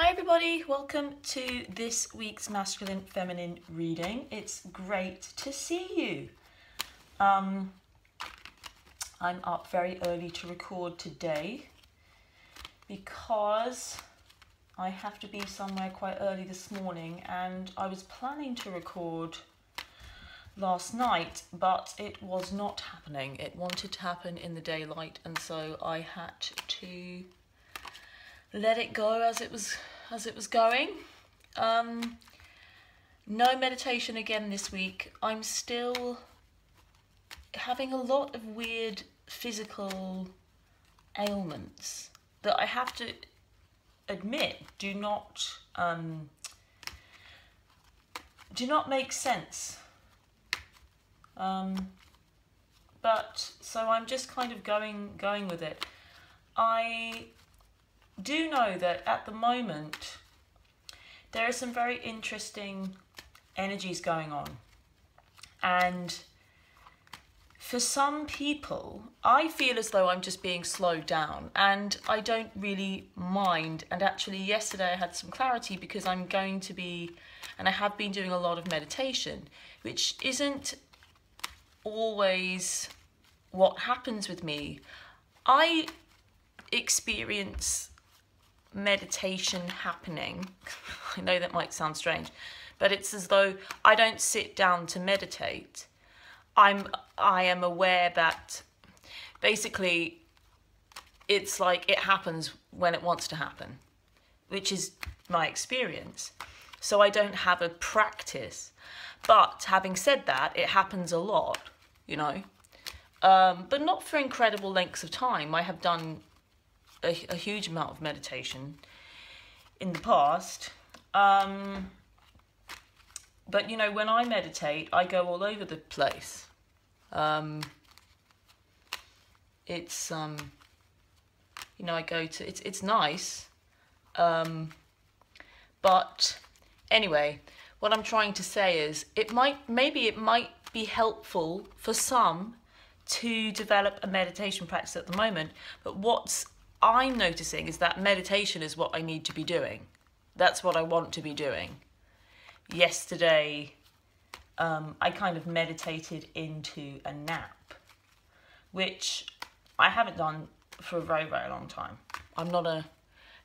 Hi everybody, welcome to this week's Masculine Feminine reading. It's great to see you. I'm up very early to record today because I have to be somewhere quite early this morning, and I was planning to record last night, but it was not happening. It wanted to happen in the daylight, and so I had to let it go as it was going. No meditation again this week. I'm still having a lot of weird physical ailments that I have to admit do not make sense. But so I'm just kind of going with it. I do know that at the moment there are some very interesting energies going on, and for some people I feel as though I'm just being slowed down, and I don't really mind. And actually yesterday I had some clarity because I'm going to be, and I have been doing a lot of meditation, which isn't always what happens with me. I experience meditation happening. I know that might sound strange, but it's as though I don't sit down to meditate. I am aware that basically it's like it happens when it wants to happen, which is my experience. So I don't have a practice. But having said that, it happens a lot, you know, but not for incredible lengths of time. I have done a huge amount of meditation in the past, but you know, when I meditate I go all over the place. It's you know, I go to, it's nice, but anyway, what I'm trying to say is maybe it might be helpful for some to develop a meditation practice at the moment, but what's I'm noticing is that meditation is what I need to be doing. That's what I want to be doing. Yesterday, I kind of meditated into a nap, which I haven't done for a very, very long time. I'm not a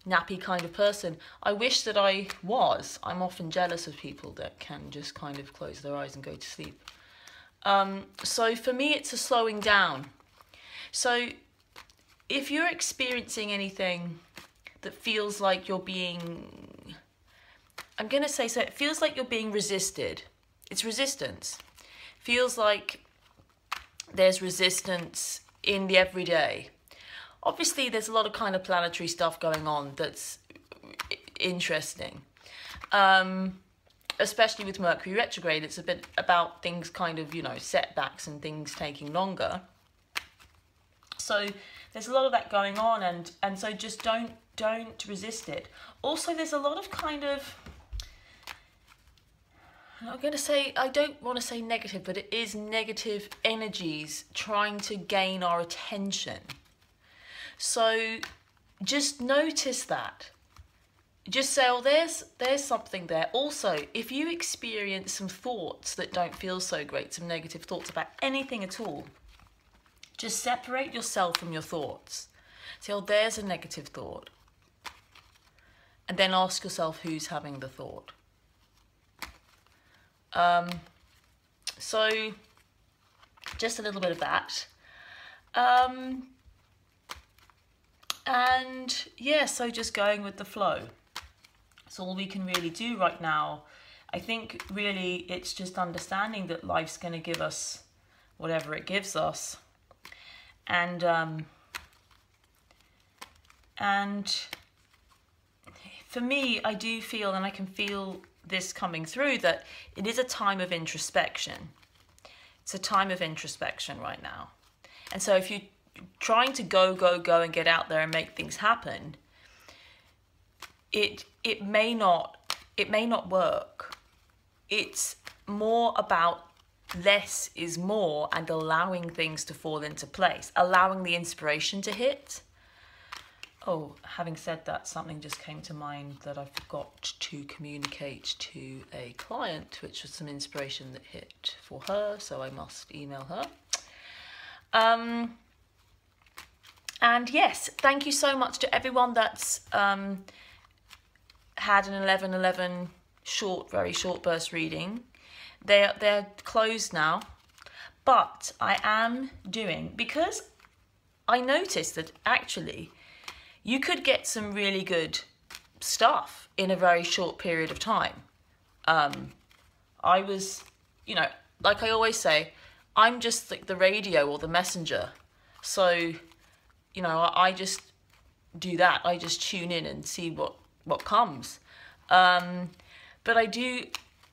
nappy kind of person. I wish that I was. I'm often jealous of people that can just kind of close their eyes and go to sleep. So for me, it's a slowing down. So if you're experiencing anything that feels like you're being, I'm going to say, so it feels like you're being resisted. It's resistance. Feels like there's resistance in the everyday. Obviously, there's a lot of kind of planetary stuff going on that's interesting. Especially with Mercury retrograde, it's a bit about things kind of, you know, setbacks and things taking longer. So there's a lot of that going on, and so just don't resist it. Also, there's a lot of kind of, I'm going to say, I don't want to say negative, but it is negative energies trying to gain our attention. So just notice that. Just say, oh, there's something there. Also, if you experience some thoughts that don't feel so great, some negative thoughts about anything at all, just separate yourself from your thoughts. Say, oh, there's a negative thought. And then ask yourself who's having the thought. So just a little bit of that. And yeah, so just going with the flow. That's all we can really do right now. I think really it's just understanding that life's going to give us whatever it gives us. And for me, I do feel, and I can feel this coming through, that it is a time of introspection. It's a time of introspection right now. And so if you're trying to go and get out there and make things happen, it may not work. It's more about less is more and allowing things to fall into place, allowing the inspiration to hit. Oh, having said that, something just came to mind that I forgot to communicate to a client, which was some inspiration that hit for her, so I must email her. And yes, thank you so much to everyone that's had an 11/11 very short burst reading. They're closed now, but I am doing, because I noticed that actually you could get some really good stuff in a very short period of time. I was, you know, like I always say, I'm just like the radio or the messenger. So, you know, I just do that. I just tune in and see what comes. But I do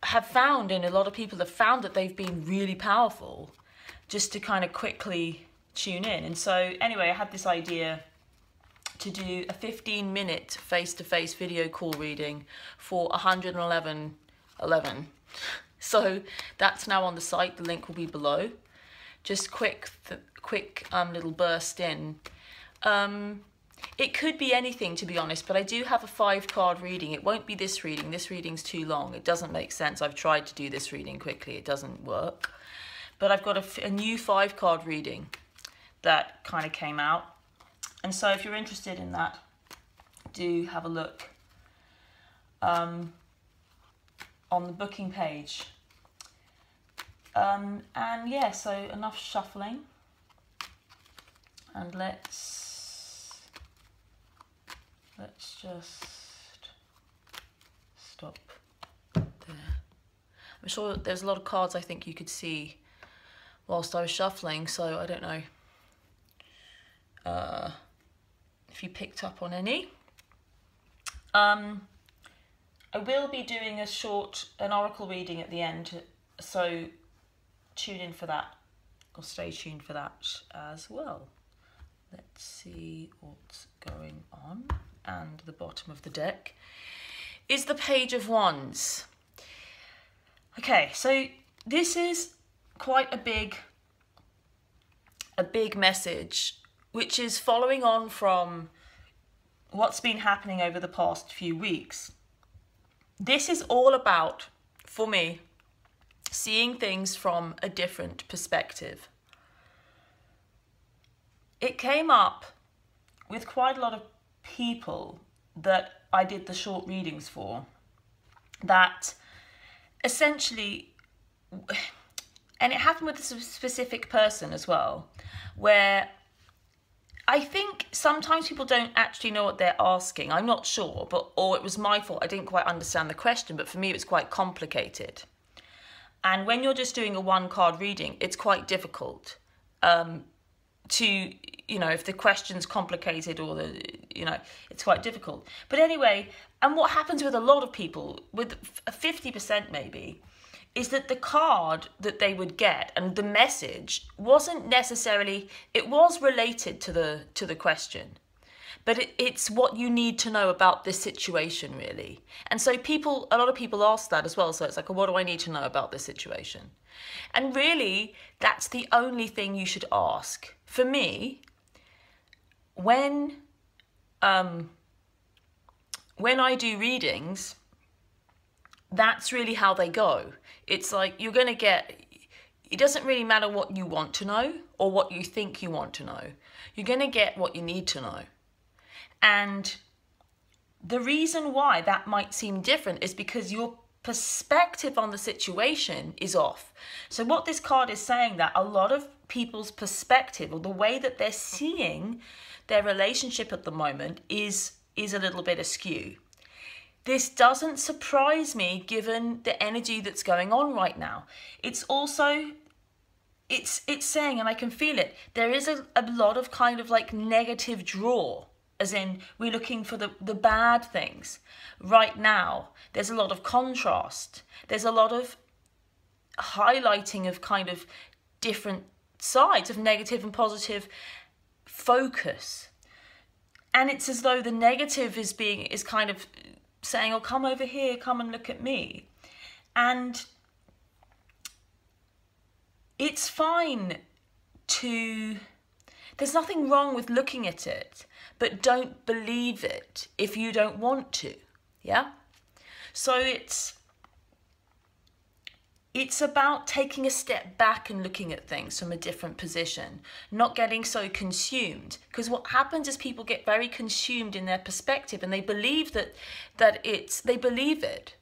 have found, and a lot of people have found, that they've been really powerful just to kind of quickly tune in. And so anyway, I had this idea to do a 15-minute face-to-face video call reading for 111.11. So that's now on the site. The link will be below. Just quick little burst in. It could be anything, to be honest, but I do have a 5-card reading. It won't be this reading. This reading's too long. It doesn't make sense. I've tried to do this reading quickly. It doesn't work. But I've got a new 5-card reading that kind of came out. And so if you're interested in that, do have a look on the booking page. And yeah, so enough shuffling. And let's just stop there. I'm sure there's a lot of cards I think you could see whilst I was shuffling, so I don't know if you picked up on any. I will be doing an oracle reading at the end, so tune in for that, or stay tuned for that as well. Let's see what's going on. And the bottom of the deck is the Page of Wands. Okay, so this is quite a big message, which is following on from what's been happening over the past few weeks. This is all about, for me, seeing things from a different perspective. It came up with quite a lot of people that I did the short readings for, that essentially, and it happened with a specific person as well, where I think sometimes people don't actually know what they're asking. I'm not sure, or it was my fault. I didn't quite understand the question, but for me, it was quite complicated. And when you're just doing a 1-card reading, it's quite difficult to, you know, if the question's complicated or it's quite difficult. But anyway, and what happens with a lot of people, with 50% maybe, is that the card that they would get and the message wasn't necessarily, it was related to the question, but it's what you need to know about this situation, really. And so a lot of people ask that as well. So it's like, what do I need to know about this situation? And really, that's the only thing you should ask. For me, when I do readings, that's really how they go. It's like you're going to get, it doesn't really matter what you want to know or what you think you want to know. You're going to get what you need to know. And the reason why that might seem different is because your perspective on the situation is off. So what this card is saying, that a lot of people's perspective, or the way that they're seeing their relationship at the moment, is a little bit askew. This doesn't surprise me given the energy that's going on right now. It's also, it's saying, and I can feel it, there is a lot of kind of like negative draw, as in we're looking for the bad things. Right now, there's a lot of contrast. There's a lot of highlighting of kind of different sides of negative and positive focus. And it's as though the negative is kind of saying, oh, come over here, come and look at me. And it's fine to, there's nothing wrong with looking at it, but don't believe it if you don't want to. Yeah? So it's about taking a step back and looking at things from a different position, not getting so consumed. Because what happens is people get very consumed in their perspective, and they believe they believe it.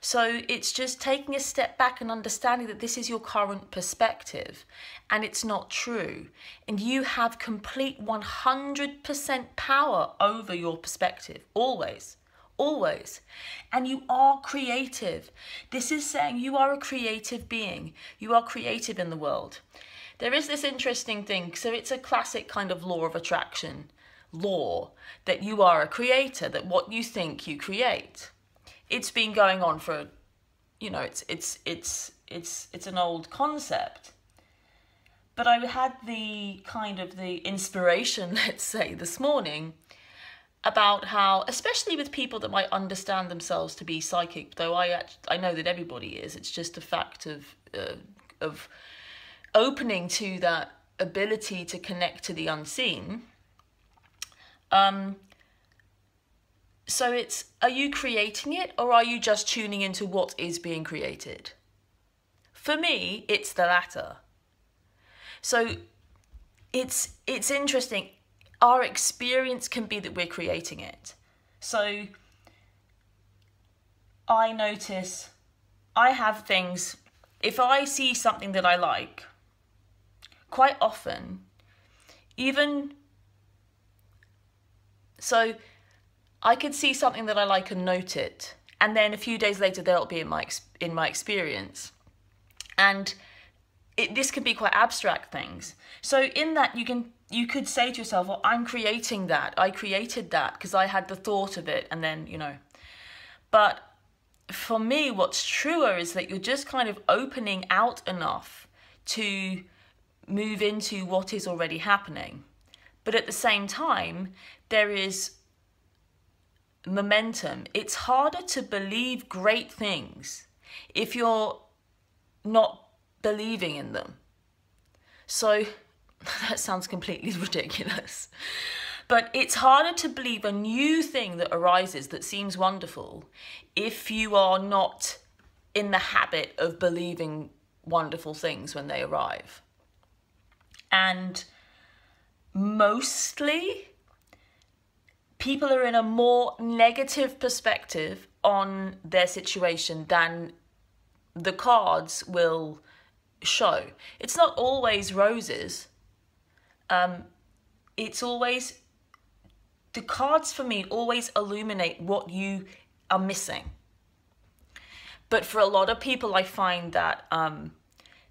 So it's just taking a step back and understanding that this is your current perspective and it's not true. And you have complete 100% power over your perspective, always. Always. And you are creative. This is saying you are a creative being. You are creative in the world. There is this interesting thing. So it's a classic kind of law of attraction law that you are a creator, that what you think you create. It's been going on for, it's an old concept. But I had the inspiration, let's say, this morning about how, especially with people that might understand themselves to be psychic, though I know that everybody is. It's just a fact of opening to that ability to connect to the unseen. So it's, are you creating it, or are you just tuning into what is being created? For me, it's the latter. So it's interesting. Our experience can be that we're creating it. So I notice I have things, if I see something that I like, quite often, so I could see something that I like and note it, and then a few days later that'll be in my experience. And this can be quite abstract things. So in that you could say to yourself, well, I'm creating that. I created that because I had the thought of it, and then, But for me, what's truer is that you're just kind of opening out enough to move into what is already happening. But at the same time, there is momentum. It's harder to believe great things if you're not believing in them. So that sounds completely ridiculous, but it's harder to believe a new thing that arises that seems wonderful if you are not in the habit of believing wonderful things when they arrive. And mostly people are in a more negative perspective on their situation than the cards will show. It's not always roses. It's always, the cards for me always illuminate what you are missing. But for a lot of people, I find that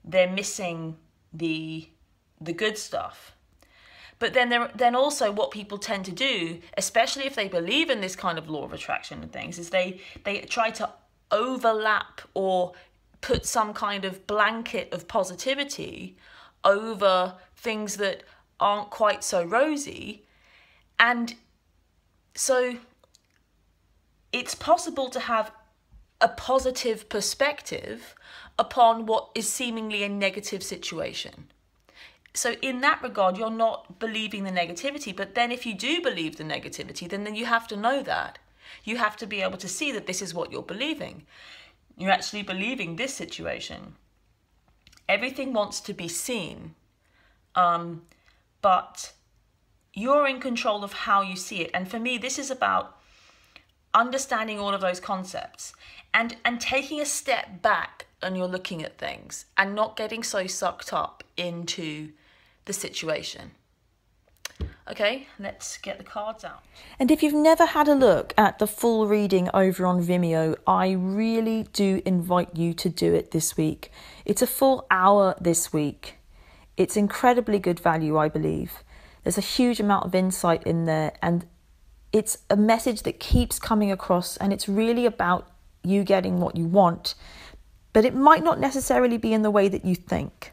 they're missing the good stuff. But then also what people tend to do, especially if they believe in this kind of law of attraction and things, is they try to overlap or put some kind of blanket of positivity over things that aren't quite so rosy. And so it's possible to have a positive perspective upon what is seemingly a negative situation. So in that regard, you're not believing the negativity. But then if you do believe the negativity, then you have to know that. You have to be able to see that this is what you're believing. You're actually believing this situation. Everything wants to be seen, but you're in control of how you see it. And for me, this is about understanding all of those concepts and taking a step back, and you're looking at things and not getting so sucked up into the situation. Okay, let's get the cards out. And if you've never had a look at the full reading over on Vimeo, I really do invite you to do it this week. It's a full hour this week. It's incredibly good value, I believe. There's a huge amount of insight in there, and it's a message that keeps coming across, and it's really about you getting what you want, but it might not necessarily be in the way that you think.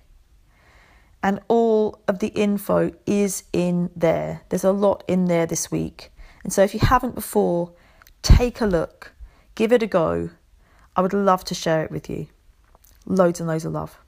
And all of the info is in there. There's a lot in there this week. And so if you haven't before, take a look, give it a go. I would love to share it with you. Loads and loads of love.